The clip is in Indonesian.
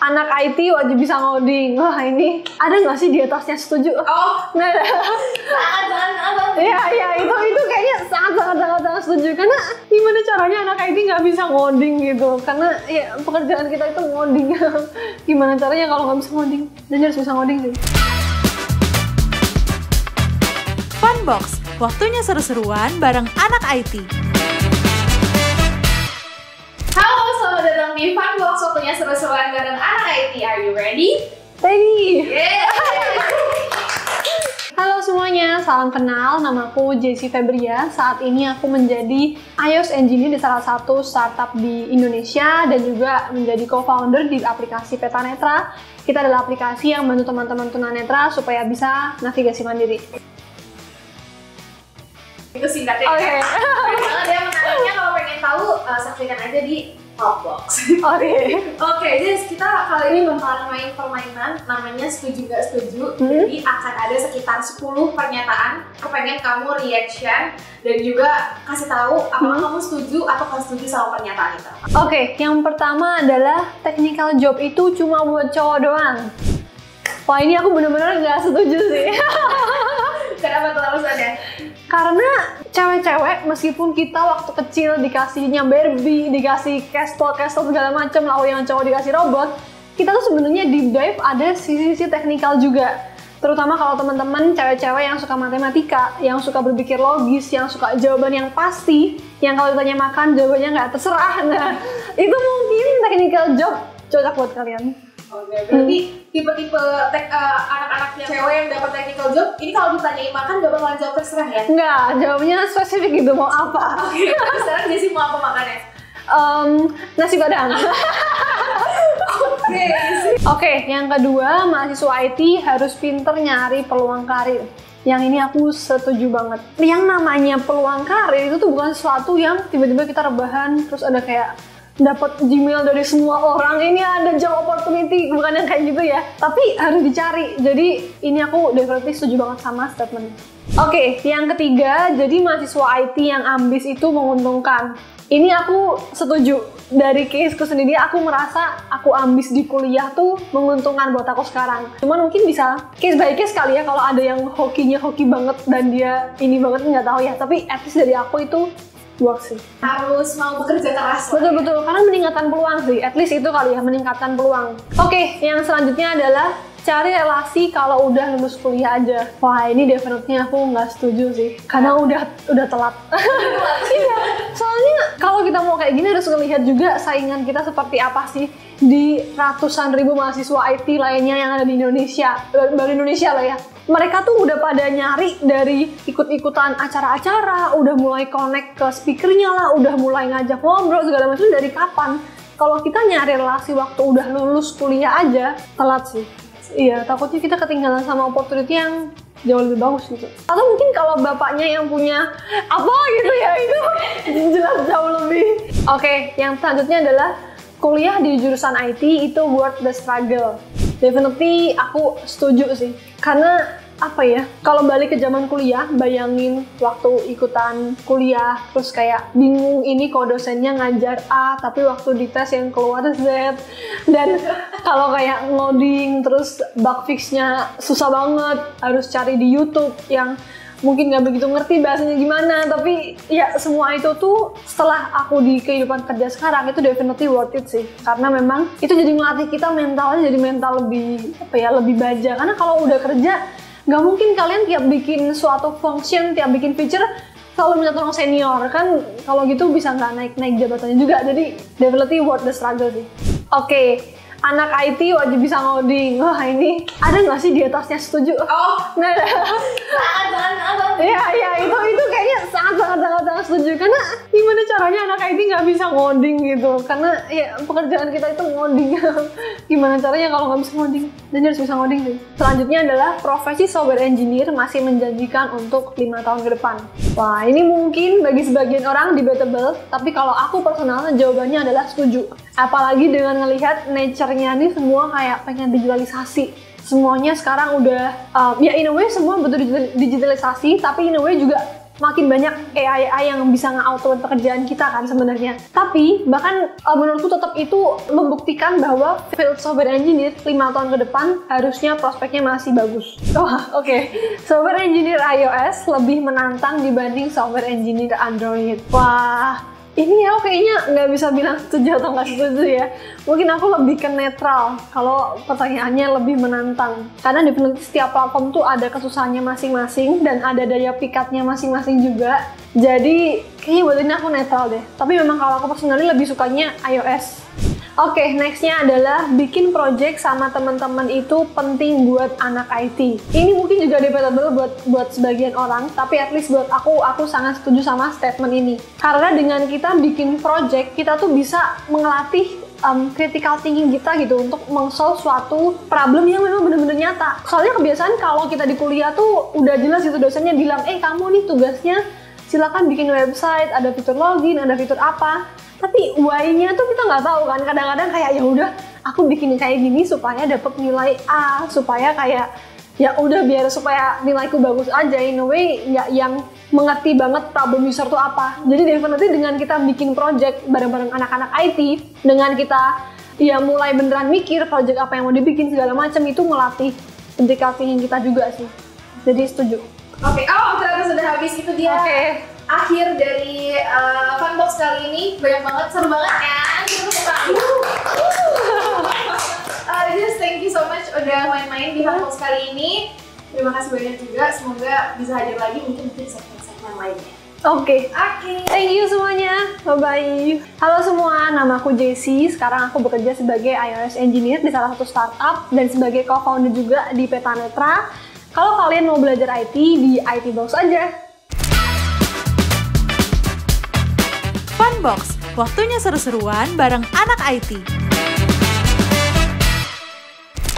anak IT wajib bisa ngoding. Wah ini ada nggak sih di atasnya setuju? Oh, Nggak ada. sangat. Iya itu kayaknya sangat setuju karena gimana caranya anak IT nggak bisa ngoding gitu? Karena ya pekerjaan kita itu ngoding. Gimana caranya kalau nggak bisa ngoding? Dan harus bisa ngoding sih. Funbox, waktunya seru-seruan bareng anak IT. Halo, selamat datang di Funbox, waktunya seru-seruan bareng anak IT. Are you ready? Ready? Yeah. Halo semuanya, salam kenal. Namaku Jessie Febria. Saat ini aku menjadi iOS Engineer di salah satu startup di Indonesia dan juga menjadi co-founder di aplikasi Petanetra. Kita adalah aplikasi yang membantu teman-teman tunanetra supaya bisa navigasi mandiri. Itu singkatnya. Oke. Banget ya, menariknya kalau pengen tahu saksikan aja di Funbox. Oke. Oke, Jess, kita kali ini bakalan main permainan namanya setuju gak setuju. Jadi akan ada sekitar 10 pernyataan. Aku pengen kamu reaction dan juga kasih tahu apakah kamu setuju atau gak setuju sama pernyataan itu. Oke, yang pertama adalah technical job itu cuma buat cowok doang. Wah ini aku bener-bener gak setuju sih. Kenapa tuh alasannya? Karena cewek-cewek meskipun kita waktu kecil dikasihnya Barbie, dikasih castle segala macam, lalu yang cowok dikasih robot, kita tuh sebenarnya deep dive ada sisi-sisi teknikal juga. Terutama kalau teman-teman cewek-cewek yang suka matematika, yang suka berpikir logis, yang suka jawaban yang pasti, yang kalau ditanya makan jawabannya nggak terserah. Nah, itu mungkin technical job cocok buat kalian. Oke, berarti tipe-tipe anak-anak yang cewek yang dapat technical job, ini kalau ditanyain makan gak bakalan jawab terserah ya? Enggak, jawabnya spesifik gitu, mau apa. Oke, sekarang Jessie mau apa makannya? Nasi padang. Oke, yang kedua, mahasiswa IT harus pinter nyari peluang karir. Yang ini aku setuju banget. Yang namanya peluang karir itu tuh bukan sesuatu yang tiba-tiba kita rebahan, terus ada kayak dapat Gmail dari semua orang, ini ada job opportunity, bukan yang kayak gitu ya, tapi harus dicari. Jadi ini aku definitely setuju banget sama statement. Oke, yang ketiga, jadi mahasiswa IT yang ambis itu menguntungkan. Ini aku setuju. Dari caseku sendiri, aku merasa aku ambis di kuliah tuh menguntungkan buat aku sekarang. Cuman mungkin bisa case by case kali ya, kalau ada yang hokinya hoki banget dan dia ini banget nggak tahu ya, tapi at least dari aku itu work sih. harus mau bekerja keras. Betul, karena meningkatkan peluang sih, at least itu kali ya, meningkatkan peluang. Oke, yang selanjutnya adalah cari relasi kalau udah lulus kuliah aja. Wah ini definitely aku nggak setuju sih, karena udah telat. Iya, soalnya kalau kita mau kayak gini harus ngelihat juga saingan kita seperti apa sih di ratusan ribu mahasiswa IT lainnya yang ada di Indonesia, baru Indonesia lah ya. Mereka tuh udah pada nyari dari ikut-ikutan acara-acara, udah mulai connect ke speakernya lah, udah mulai ngajak ngobrol segala macam dari kapan. Kalau kita nyari relasi waktu udah lulus kuliah aja, telat sih. Iya, takutnya kita ketinggalan sama opportunity yang jauh lebih bagus gitu. Atau mungkin kalau bapaknya yang punya apa gitu ya, itu jelas jauh lebih. Oke, yang selanjutnya adalah kuliah di jurusan IT itu worth the struggle. Definitely aku setuju sih. Karena apa ya, kalau balik ke zaman kuliah, bayangin waktu ikutan kuliah terus kayak bingung ini kok dosennya ngajar A tapi waktu dites yang keluar Z, dan kalau kayak ngoding terus bug fixnya susah banget, harus cari di YouTube yang mungkin nggak begitu ngerti bahasanya gimana, tapi ya semua itu tuh setelah aku di kehidupan kerja sekarang itu definitely worth it sih, karena memang itu jadi melatih kita mentalnya, jadi mental lebih apa ya, lebih baja. Karena kalau udah kerja nggak mungkin kalian tiap bikin suatu function, tiap bikin feature selalu minta tolong senior kan, kalau gitu bisa nggak naik jabatannya juga. Jadi definitely worth the struggle sih. Oke, anak IT wajib bisa ngoding. Wah ini ada nggak sih di atasnya setuju? Oh, Nah, sangat. iya itu kayaknya sangat setuju, karena gimana caranya anak IT nggak bisa ngoding gitu, karena ya pekerjaan kita itu ngoding. Gimana caranya kalau nggak bisa ngoding? Dan harus bisa ngoding sih. Selanjutnya adalah profesi software engineer masih menjanjikan untuk 5 tahun ke depan. Wah ini mungkin bagi sebagian orang debatable, tapi kalau aku personal jawabannya adalah setuju. Apalagi dengan ngelihat nature-nya nih semua kayak pengen digitalisasi. Semuanya sekarang udah, ya in a way semua betul digitalisasi, tapi in a way juga makin banyak AI yang bisa nge-automate pekerjaan kita kan sebenarnya. Tapi bahkan menurutku tetap itu membuktikan bahwa field software engineer 5 tahun ke depan harusnya prospeknya masih bagus. Oke. Software engineer iOS lebih menantang dibanding software engineer Android. Wah, ini ya kayaknya nggak bisa bilang setuju atau nggak setuju ya. Mungkin aku lebih ke netral kalau pertanyaannya lebih menantang. Karena definitely setiap platform tuh ada kesusahannya masing-masing dan ada daya pikatnya masing-masing juga. Jadi kayaknya buat ini aku netral deh. Tapi memang kalau aku personally lebih sukanya iOS. Oke, nextnya adalah bikin project sama teman-teman itu penting buat anak IT. Ini mungkin juga debatable buat sebagian orang, tapi at least buat aku sangat setuju sama statement ini. Karena dengan kita bikin project, kita tuh bisa mengelatih critical thinking kita gitu untuk meng-solve suatu problem yang memang benar-benar nyata. Soalnya kebiasaan kalau kita di kuliah tuh udah jelas itu dosennya bilang, kamu nih tugasnya silakan bikin website, ada fitur login, ada fitur apa. Tapi why-nya tuh kita nggak tahu kan. Kadang-kadang kayak ya udah aku bikin kayak gini supaya dapat nilai A, supaya kayak ya udah biar supaya nilaiku bagus aja, in a way ya, yang mengerti banget problem user tuh apa. Jadi definitely dengan kita bikin project bareng-bareng anak-anak IT, dengan kita ya mulai beneran mikir project apa yang mau dibikin segala macam, itu melatih critical thinking kita juga sih. Jadi setuju. Oke, ternyata sudah habis. Itu dia akhir dari Funbox kali ini. Banyak banget, seru banget kan? Kita tepuk tangan. Just thank you so much udah main-main di Funbox kali ini. Terima kasih banyak juga. Semoga bisa hadir lagi mungkin di segmen-segmen lainnya. Oke. Thank you semuanya. Bye-bye. Halo semua, nama aku Jessie. Sekarang aku bekerja sebagai iOS engineer di salah satu startup dan sebagai co-founder juga di Petanetra. Kalau kalian mau belajar IT, di IT Box aja. Funbox, waktunya seru-seruan bareng anak IT.